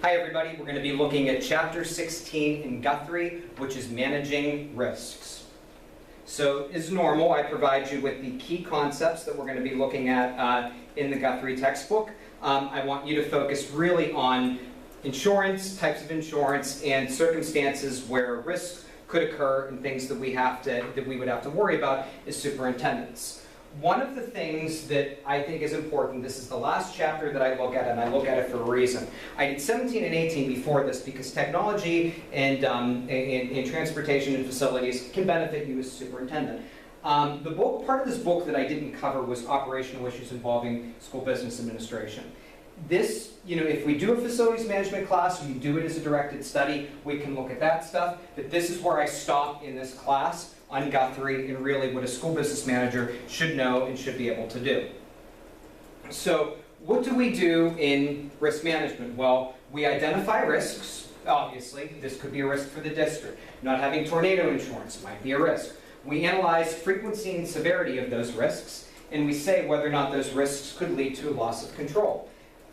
Hi everybody, we're going to be looking at Chapter 16 in Guthrie, which is Managing Risks. So as normal, I provide you with the key concepts that we're going to be looking at in the Guthrie textbook. I want you to focus really on insurance, types of insurance, and circumstances where risks could occur and things that we would have to worry about as superintendents. One of the things that I think is important, this is the last chapter that I look at, and I look at it for a reason. I did 17 and 18 before this because technology and transportation and facilities can benefit you as a superintendent. Part of this book that I didn't cover was operational issues involving school business administration. This, if we do a facilities management class, you do it as a directed study, we can look at that stuff, but this is where I stop in this class on Guthrie and really what a school business manager should know and should be able to do. So what do we do in risk management? Well, we identify risks. Obviously, this could be a risk for the district. Not having tornado insurance might be a risk. We analyze frequency and severity of those risks, and we say whether or not those risks could lead to a loss of control.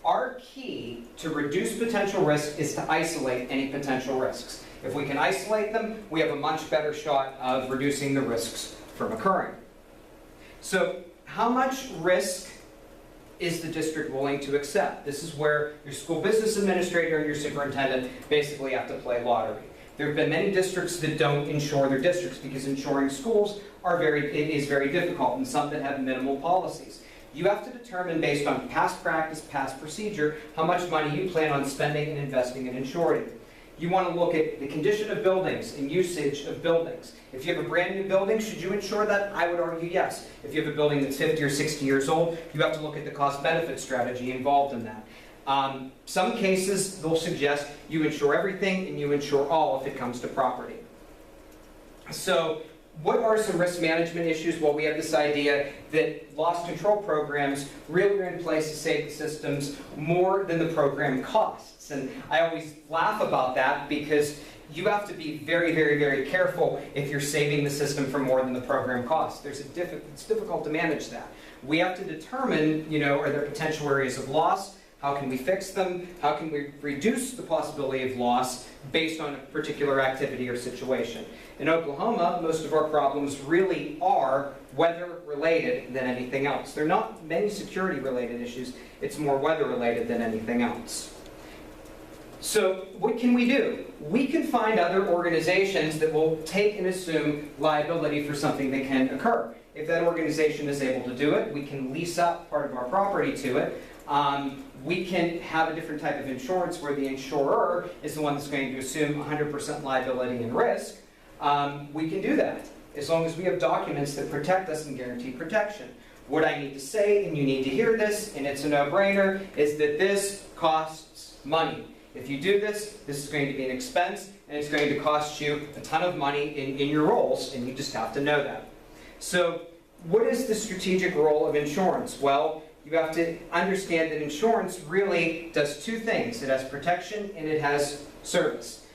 Our key to reduce potential risk is to isolate any potential risks. If we can isolate them, we have a much better shot of reducing the risks from occurring. So, how much risk is the district willing to accept? This is where your school business administrator and your superintendent basically have to play lottery. There have been many districts that don't insure their districts because insuring schools is very difficult, and some that have minimal policies. You have to determine, based on past practice, past procedure, how much money you plan on spending and investing in insuring. You want to look at the condition of buildings and usage of buildings. If you have a brand new building, should you insure that? I would argue yes. If you have a building that's 50 or 60 years old, you have to look at the cost-benefit strategy involved in that. Some cases, they'll suggest you insure everything and you insure all if it comes to property. So, what are some risk management issues? Well, we have this idea that loss control programs really are in place to save the systems more than the program costs. And I always laugh about that because you have to be very, very, very careful if you're saving the system for more than the program costs. It's difficult to manage that. We have to determine, are there potential areas of loss? How can we fix them? How can we reduce the possibility of loss based on a particular activity or situation? In Oklahoma, most of our problems really are weather-related than anything else. They're not many security-related issues. It's more weather-related than anything else. So what can we do? We can find other organizations that will take and assume liability for something that can occur. If that organization is able to do it, we can lease up part of our property to it. We can have a different type of insurance where the insurer is the one that's going to assume 100% liability and risk. We can do that as long as we have documents that protect us and guarantee protection. What I need to say, and you need to hear this, and it's a no-brainer, is that this costs money. If you do this, this is going to be an expense, and it's going to cost you a ton of money in your roles, and you just have to know that. So, what is the strategic role of insurance? Well, you have to understand that insurance really does two things. It has protection and it has service.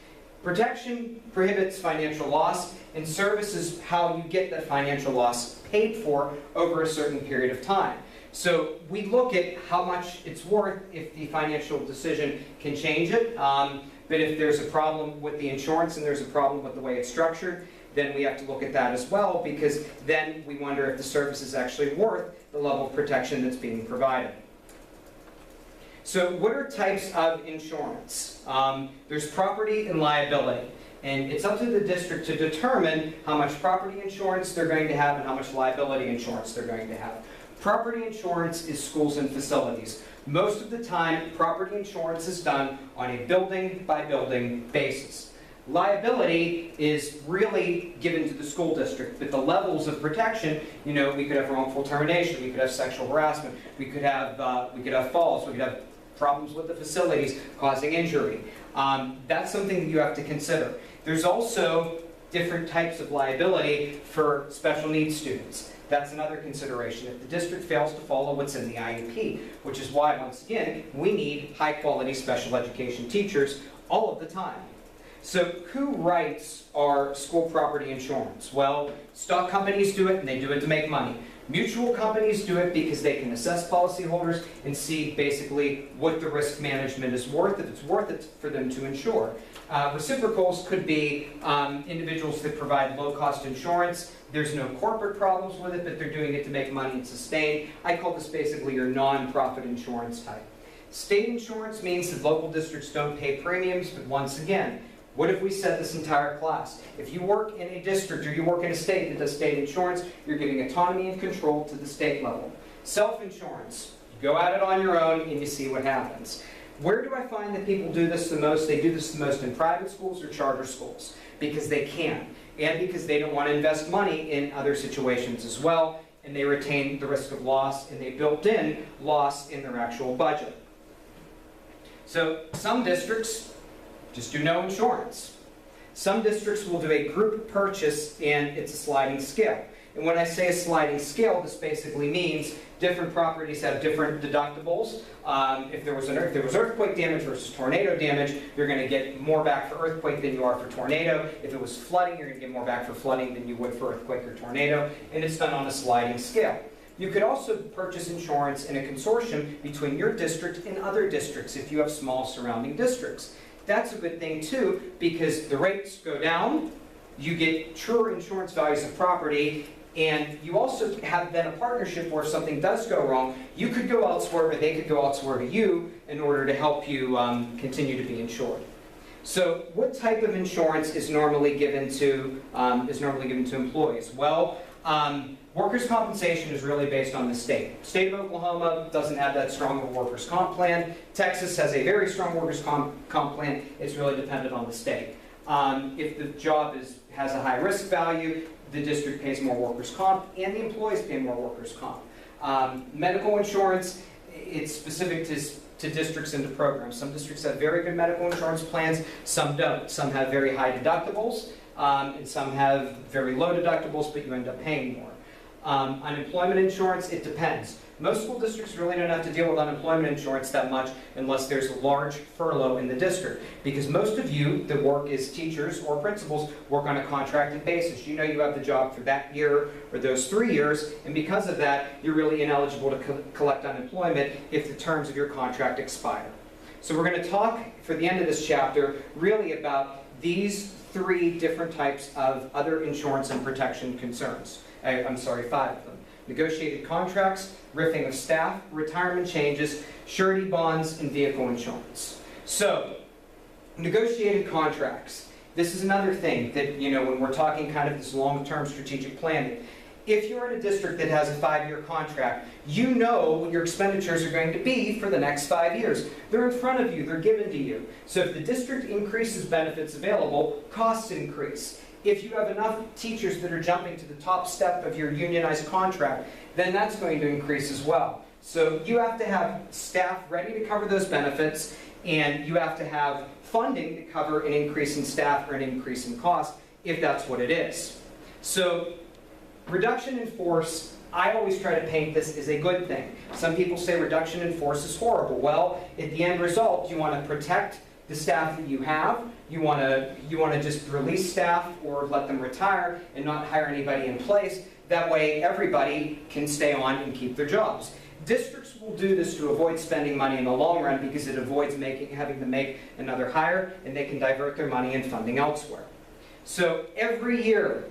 Protection prohibits financial loss, and service is how you get that financial loss paid for over a certain period of time. So we look at how much it's worth if the financial decision can change it. But if there's a problem with the insurance and there's a problem with the way it's structured, then we have to look at that as well, because then we wonder if the service is actually worth the level of protection that's being provided. So what are types of insurance? There's property and liability. And it's up to the district to determine how much property insurance they're going to have and how much liability insurance they're going to have. Property insurance is schools and facilities. Most of the time, property insurance is done on a building-by-building basis. Liability is really given to the school district, but the levels of protection, we could have wrongful termination, we could have sexual harassment, we could have falls, we could have problems with the facilities causing injury. That's something that you have to consider. There's also different types of liability for special needs students. That's another consideration if the district fails to follow what's in the IEP, which is why, once again, we need high-quality special education teachers all of the time. So who writes our school property insurance? Well, stock companies do it, and they do it to make money. Mutual companies do it because they can assess policyholders and see basically what the risk management is worth, if it's worth it for them to insure. Reciprocals could be individuals that provide low-cost insurance. There's no corporate problems with it, but they're doing it to make money and sustain. I call this basically your non-profit insurance type. State insurance means that local districts don't pay premiums, but once again, what if we said this entire class? If you work in a district or you work in a state that does state insurance, you're giving autonomy and control to the state level. Self-insurance, you go at it on your own and you see what happens. Where do I find that people do this the most? They do this the most in private schools or charter schools because they can, and because they don't want to invest money in other situations as well, and they retain the risk of loss, and they built in loss in their actual budget. So some districts just do no insurance. Some districts will do a group purchase and it's a sliding scale. And when I say a sliding scale, this basically means different properties have different deductibles. If there was earthquake damage versus tornado damage, you're going to get more back for earthquake than you are for tornado. If it was flooding, you're going to get more back for flooding than you would for earthquake or tornado. And it's done on a sliding scale. You could also purchase insurance in a consortium between your district and other districts if you have small surrounding districts. That's a good thing too, because the rates go down, you get truer insurance values of property, and you also have then a partnership where if something does go wrong, you could go elsewhere, or they could go elsewhere to you in order to help you continue to be insured. So what type of insurance is normally given to employees? Well, workers' compensation is really based on the state. State of Oklahoma doesn't have that strong of a workers' comp plan. Texas has a very strong workers' comp plan. It's really dependent on the state. If the job has a high risk value, the district pays more workers' comp, and the employees pay more workers' comp. Medical insurance, it's specific to districts and to programs. Some districts have very good medical insurance plans, some don't. Some have very high deductibles, and some have very low deductibles, but you end up paying more. Unemployment insurance, it depends. Most school districts really don't have to deal with unemployment insurance that much unless there's a large furlough in the district. Because most of you that work as teachers or principals work on a contracted basis. You know you have the job for that year or those 3 years, and because of that, you're really ineligible to collect unemployment if the terms of your contract expire. So we're going to talk, for the end of this chapter, really about these 3 different types of other insurance and protection concerns. I'm sorry, 5 of them. Negotiated contracts, riffing of staff, retirement changes, surety bonds, and vehicle insurance. So, negotiated contracts. This is another thing that, when we're talking kind of this long-term strategic planning, if you're in a district that has a 5-year contract, you know what your expenditures are going to be for the next 5 years. They're in front of you, they're given to you. So if the district increases benefits available, costs increase. If you have enough teachers that are jumping to the top step of your unionized contract, then that's going to increase as well. So you have to have staff ready to cover those benefits, and you have to have funding to cover an increase in staff or an increase in cost, if that's what it is. So reduction in force, I always try to paint this as a good thing. Some people say reduction in force is horrible. Well, at the end result, you want to protect the staff that you have. You want to just release staff or let them retire and not hire anybody in place. That way everybody can stay on and keep their jobs. Districts will do this to avoid spending money in the long run because it avoids having to make another hire, and they can divert their money and funding elsewhere. So every year,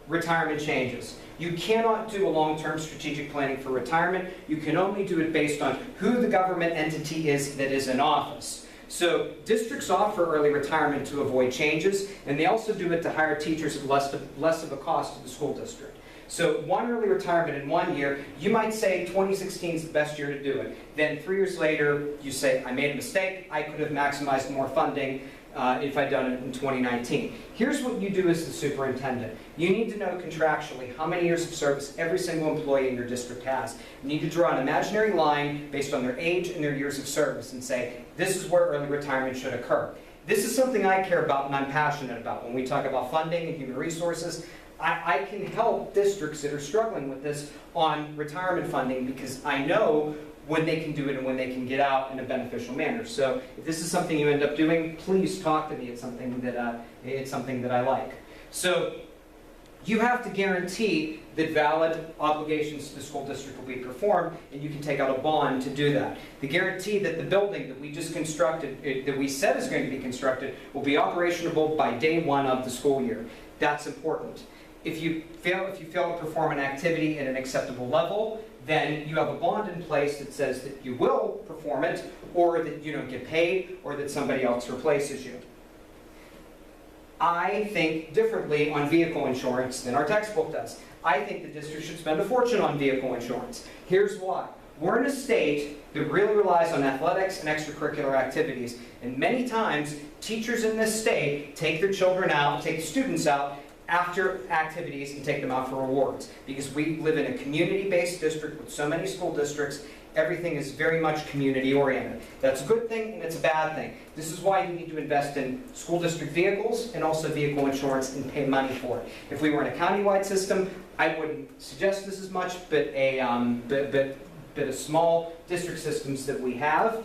retirement changes. You cannot do a long-term strategic planning for retirement. You can only do it based on who the government entity is that is in office. So districts offer early retirement to avoid changes, and they also do it to hire teachers at less of a cost to the school district. So one early retirement in 1 year, you might say 2016 is the best year to do it. Then 3 years later, you say, I made a mistake, I could have maximized more funding if I'd done it in 2019. Here's what you do as the superintendent. You need to know contractually how many years of service every single employee in your district has. You need to draw an imaginary line based on their age and their years of service and say, this is where early retirement should occur. This is something I care about and I'm passionate about. When we talk about funding and human resources, I can help districts that are struggling with this on retirement funding because I know when they can do it and when they can get out in a beneficial manner. So if this is something you end up doing, please talk to me. It's something that I like. So you have to guarantee that valid obligations to the school district will be performed, and you can take out a bond to do that. The guarantee that the building that we just constructed, that we said is going to be constructed, will be operational by day one of the school year. That's important. If you fail to perform an activity at an acceptable level, then you have a bond in place that says that you will perform it, or that you don't get paid, or that somebody else replaces you. I think differently on vehicle insurance than our textbook does. I think the district should spend a fortune on vehicle insurance. Here's why. We're in a state that really relies on athletics and extracurricular activities, and many times teachers in this state take their children out, take students out after activities and take them out for rewards. Because we live in a community-based district with so many school districts, everything is very much community-oriented. That's a good thing and it's a bad thing. This is why you need to invest in school district vehicles and also vehicle insurance and pay money for it. If we were in a county-wide system, I wouldn't suggest this as much, but a small district systems that we have,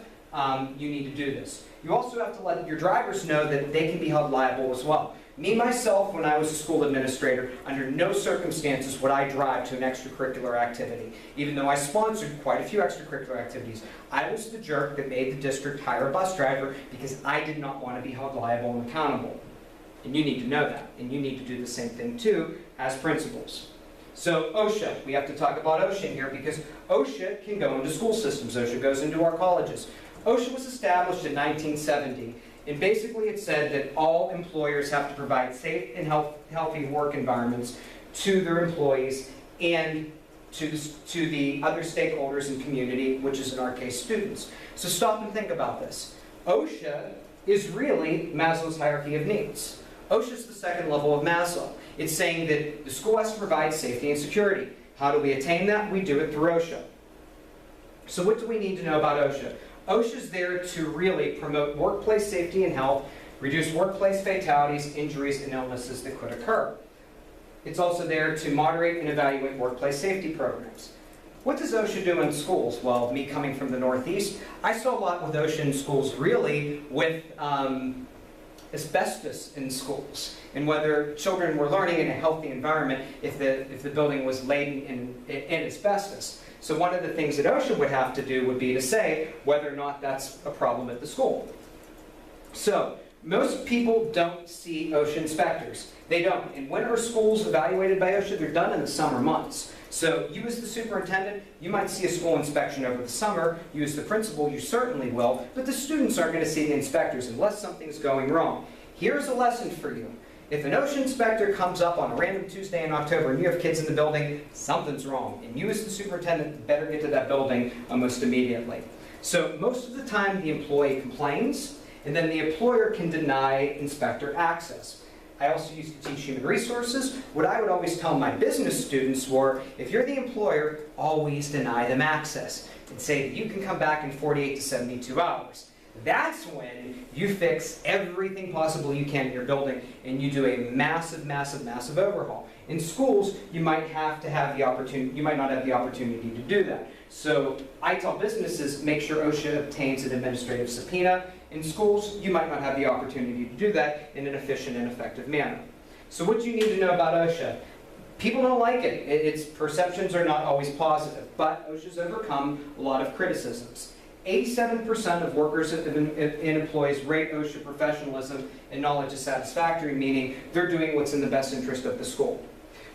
you need to do this. You also have to let your drivers know that they can be held liable as well. Me, myself, when I was a school administrator, under no circumstances would I drive to an extracurricular activity. Even though I sponsored quite a few extracurricular activities, I was the jerk that made the district hire a bus driver because I did not want to be held liable and accountable. And you need to know that. And you need to do the same thing too as principals. So OSHA, we have to talk about OSHA here because OSHA can go into school systems. OSHA goes into our colleges. OSHA was established in 1970. And basically it said that all employers have to provide safe and healthy work environments to their employees and to the other stakeholders in community, which is in our case students. So stop and think about this. OSHA is really Maslow's hierarchy of needs. OSHA is the second level of Maslow. It's saying that the school has to provide safety and security. How do we attain that? We do it through OSHA. So what do we need to know about OSHA? OSHA is there to really promote workplace safety and health, reduce workplace fatalities, injuries, and illnesses that could occur. It's also there to moderate and evaluate workplace safety programs. What does OSHA do in schools? Well, me coming from the Northeast, I saw a lot with OSHA in schools really with asbestos in schools, and whether children were learning in a healthy environment if the building was laden in asbestos. So one of the things that OSHA would have to do would be to say whether or not that's a problem at the school. So most people don't see OSHA inspectors. They don't. And when are schools evaluated by OSHA? They're done in the summer months. So you as the superintendent, you might see a school inspection over the summer. You as the principal, you certainly will. But the students aren't going to see the inspectors unless something's going wrong. Here's a lesson for you. If an OSHA inspector comes up on a random Tuesday in October and you have kids in the building, something's wrong. And you as the superintendent better get to that building almost immediately. So most of the time the employee complains, and then the employer can deny inspector access. I also used to teach human resources. What I would always tell my business students were, if you're the employer, always deny them access. And say that you can come back in 48 to 72 hours. That's when you fix everything possible you can in your building and you do a massive, massive, massive overhaul. In schools, you might not have the opportunity to do that. So I tell businesses, make sure OSHA obtains an administrative subpoena. In schools, you might not have the opportunity to do that in an efficient and effective manner. So what do you need to know about OSHA? People don't like it. Its perceptions are not always positive, but OSHA's overcome a lot of criticisms. 87% of workers and employees rate OSHA professionalism and knowledge as satisfactory, meaning they're doing what's in the best interest of the school.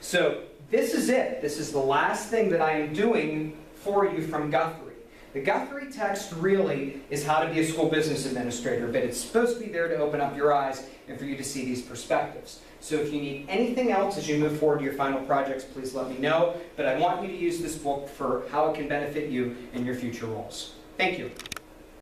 So this is it. This is the last thing that I am doing for you from Guthrie. The Guthrie text really is how to be a school business administrator, but it's supposed to be there to open up your eyes and for you to see these perspectives. So if you need anything else as you move forward to your final projects, please let me know. But I want you to use this book for how it can benefit you in your future roles. Thank you.